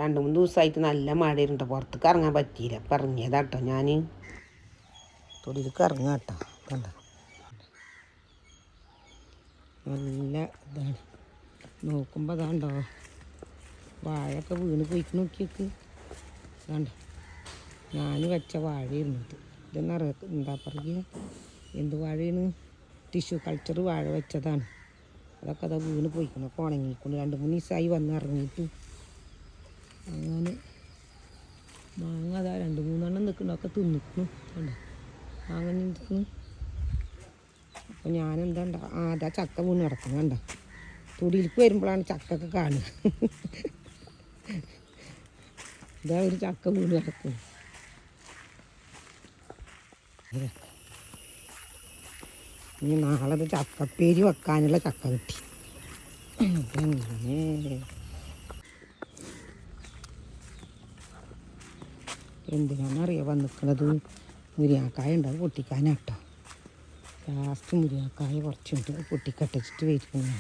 2-3 ദിവസമായിട്ട് നല്ല മഴയുണ്ട്. പുറത്തേക്ക് ഇറങ്ങാൻ പറ്റിയില്ല. അപ്പം ഇറങ്ങിയതാട്ടോ ഞാൻ. തൊടിയിലേക്ക് ഇറങ്ങാം കേട്ടോ. കണ്ട നല്ല ഇതാണ്. നോക്കുമ്പോൾ അതാണ്ടോ വാഴയൊക്കെ വീണ് പോയിക്ക് നോക്കിയേക്ക്. അതാണ്ട ഞാൻ വെച്ച വാഴ ഇരുന്നിട്ട് ഇതെന്നറിയാം എന്താ പറയുക, എന്ത് വാഴയാണ്, ടിഷ്യൂ കൾച്ചർ വാഴ വെച്ചതാണ്. അതൊക്കെ അതാ വീണ് പോയിക്കണം. ഒക്കെ ഉണങ്ങിക്കൊണ്ട് 2-3 ദിവസമായി വന്ന് ഇറങ്ങിയിട്ട്. അങ്ങനെ മാങ്ങ അതാ 2-3 നിൽക്കുന്നതൊക്കെ തിന്നിക്കുന്നു. കണ്ട മാങ്ങ നിൽക്കുന്നു. അപ്പോൾ ഞാനെന്താ അതാ ചക്ക വീണ് കിടക്കുന്നു. കണ്ട തൊടിയിലേക്ക് വരുമ്പോഴാണ് ചക്കൊക്കെ കാണുക. ഇതാ ഒരു ചക്ക വീണ് കിടക്കുന്നു. ഇനി നാളെ ചക്കപ്പേരി വെക്കാനുള്ള ചക്ക കിട്ടി. എന്തിനാണെന്നറിയാം വന്നിക്കണത്. മുരിങ്ങാക്കായ ഉണ്ടാവും പൊട്ടിക്കാനാട്ടോ. ലാസ്റ്റ് മുരിങ്ങാക്കായ കുറച്ചുണ്ട് പൊട്ടിക്കട്ടിച്ചിട്ട് വരുന്നു.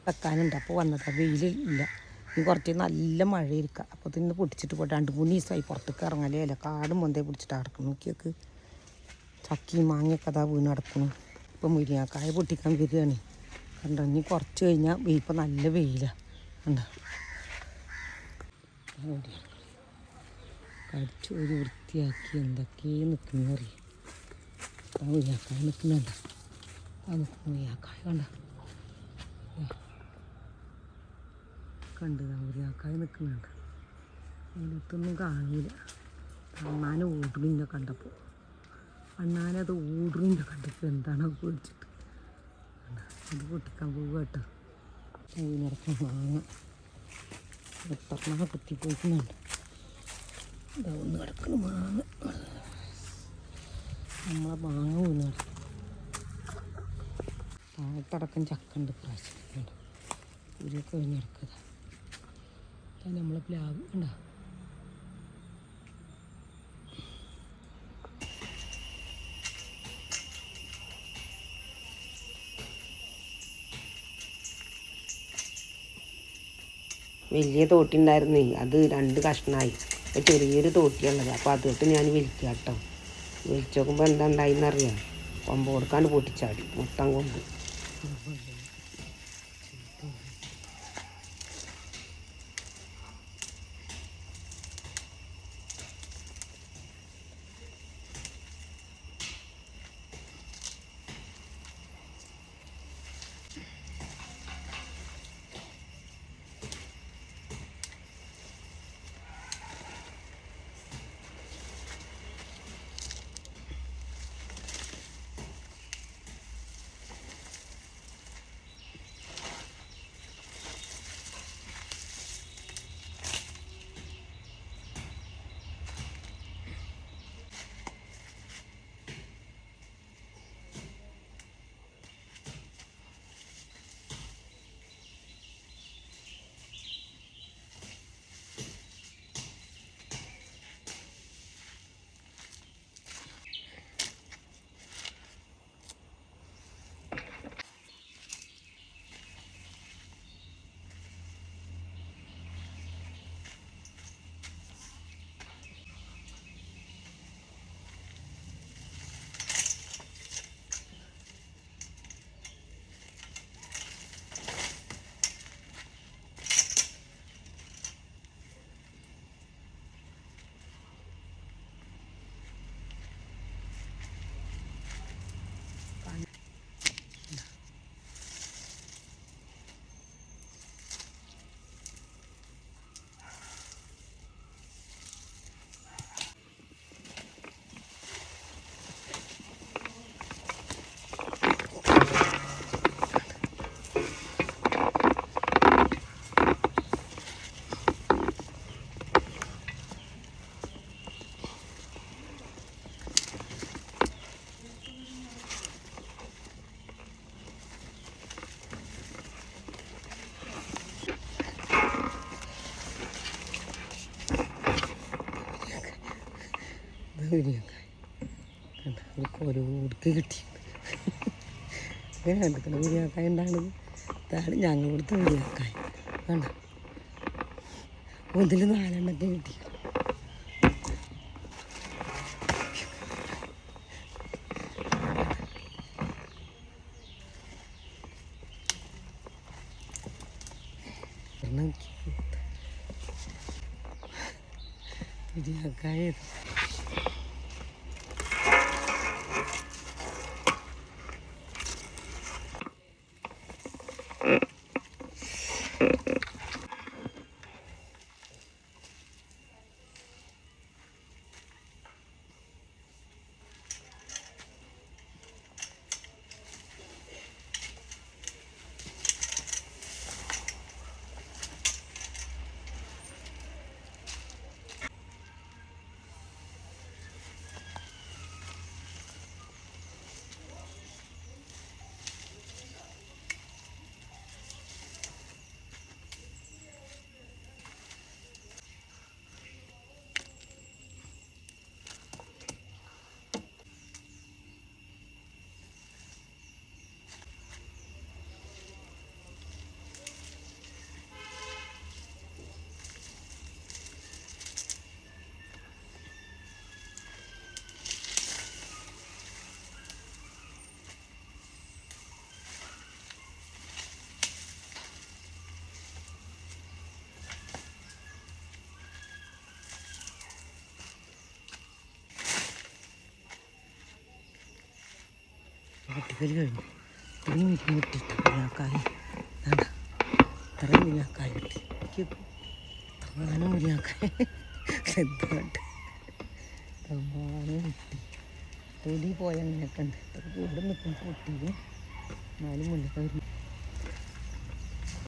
വെക്കാനുണ്ട്. അപ്പോൾ വന്നതാണ്. വെയിലില്ല. ഇനി കുറച്ച് നല്ല മഴ ഇരിക്കുക. അപ്പോൾ തിന്ന് പൊട്ടിച്ചിട്ട് പോട്ടെ. 2-3 ദിവസമായി പുറത്തേക്ക് ഇറങ്ങലേ അല്ല. കാടും മൊന്തേ പിടിച്ചിട്ട് അടക്കണം. നോക്കിയൊക്കെ ചക്കിയും മാങ്ങയൊക്കെ അതാ വീണ് കിടക്കുന്നു. ഇപ്പോൾ മുരിങ്ങാക്കായ പൊട്ടിക്കാൻ വരികയാണ്. കണ്ടോ ഇനി കുറച്ച് കഴിഞ്ഞാൽ ഇപ്പം നല്ല വെയിലാണ്. കണ്ടോ കടിച്ച് ഒരു വൃത്തിയാക്കി എന്തൊക്കെയാണ് നിൽക്കുന്നറിയാം. ആ മുരിങ്ങാക്കായ നിൽക്കുന്നുണ്ട്. ആ നിൽക്കുന്ന മുരിങ്ങാക്കായ കണ്ട മുരിങ്ങാക്കായ നിൽക്കുന്നുണ്ട്. അതിനകത്തൊന്നും കാണില്ല. അണ്ണാനെ ഓടുന്നില്ല കണ്ടപ്പോൾ. അണ്ണാനത് ഓടുന്നില്ല കണ്ടപ്പോൾ എന്താണ് പേടിച്ചിട്ട്. അത് പൊട്ടിക്കാൻ പോവുക കേട്ടോ. അതിനിടയ്ക്ക് മാങ്ങ എത്രണ്ണ കുത്തിപ്പോയിക്കുന്നുണ്ട്. ഇതാ ഒന്ന് കിടക്കണം മാങ്ങ. നമ്മളെ മാങ്ങ വീണ് കിടക്കും. താഴത്തടക്കം ചക്ക ഉണ്ട് പ്രാവശ്യം. ഉരുക്കെ കഴിഞ്ഞ് കിടക്കുക. നമ്മളെ പ്ലാവ് ഉണ്ടോ. വലിയ തോട്ടി ഉണ്ടായിരുന്നേ, അത് 2 കഷ്ണമായി. അപ്പോൾ ചെറിയൊരു തോട്ടിയുള്ളത്. അപ്പോൾ അതിട്ട് ഞാൻ വലിക്കുക കേട്ടോ. വലിച്ചു നോക്കുമ്പോൾ എന്താ ഉണ്ടായിന്നറിയാം. കൊമ്പ് കൊടുക്കാണ്ട് പൊട്ടിച്ചാടി മൊത്തം കൊണ്ട്. ഒരു കൊലൂടുക്ക് കിട്ടി. കണ്ടിട്ട് മുരിങ്ങാക്കായ ഉണ്ടാകുന്നത്. ഇതാണ് ഞങ്ങൾ കൊടുത്ത മുരിങ്ങാക്കായ. വേണ്ട ഒന്നിൽ 4 എണ്ണത്തെ കിട്ടി. മുരിങ്ങക്കായ വെട്ടിക്കൽ കഴിഞ്ഞു. ഇത്രയും മുരിങ്ങ കിട്ടിയിട്ട് മുരിങ്ങക്കായ ഇത്രയും മുരിങ്ങക്കായ കിട്ടി. തമാനം മുരിങ്ങക്കായ എന്താണ്ട് തമാനം കിട്ടി. തൊലി പോയ അങ്ങനെയൊക്കെ ഉണ്ട്. ഇവിടെ നിൽക്കുമ്പോൾ പൊട്ടിയും 4 മുന്നൊക്കെ വരുന്നു.